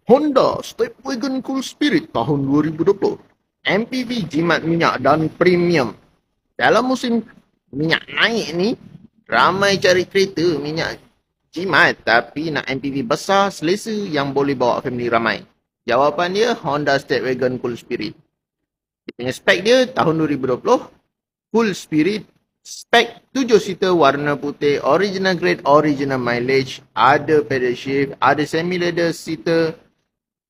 Honda Stepwagon Cool Spirit tahun 2020. MPV jimat minyak dan premium. Dalam musim minyak naik ni, ramai cari kereta minyak jimat tapi nak MPV besar, selesa yang boleh bawa family ramai. Jawapan dia Honda Stepwagon Cool Spirit. Dia punya spek dia tahun 2020. Cool Spirit, spek 7-seater warna putih, original grade, original mileage, ada pedal shift, ada semi-leather seater,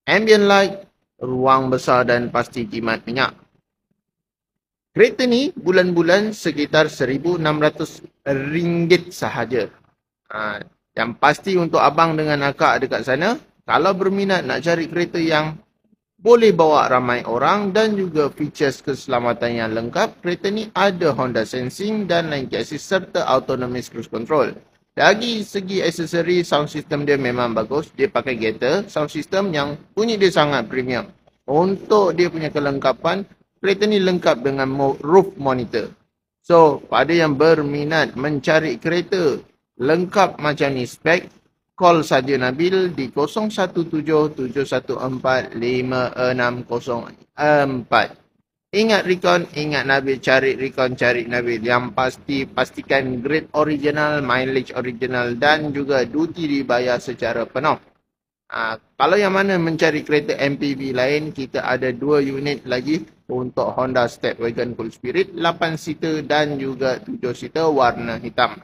ambient light, ruang besar dan pasti jimat minyak. Kereta ni bulan-bulan sekitar RM1,600 sahaja. Yang pasti untuk abang dengan akak dekat sana, kalau berminat nak cari kereta yang boleh bawa ramai orang dan juga features keselamatan yang lengkap, kereta ni ada Honda Sensing dan lane assist serta autonomous cruise control. Dari segi aksesori, sound system dia memang bagus. Dia pakai Gator sound system yang bunyi dia sangat premium. Untuk dia punya kelengkapan, kereta ni lengkap dengan roof monitor. So, pada yang berminat mencari kereta lengkap macam ni spek, call saja Nabil di 0177145604. Ingat Recon, ingat Nabil, cari Recon, cari Nabil. Yang pasti, pastikan grade original, mileage original dan juga duty dibayar secara penuh. Kalau yang mana mencari kereta MPV lain, kita ada 2 unit lagi untuk Honda Stepwagon Cool Spirit, 8-seater dan juga 7-seater warna hitam.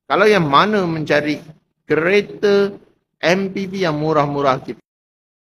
Kalau yang mana mencari kereta MPV yang murah-murah, kita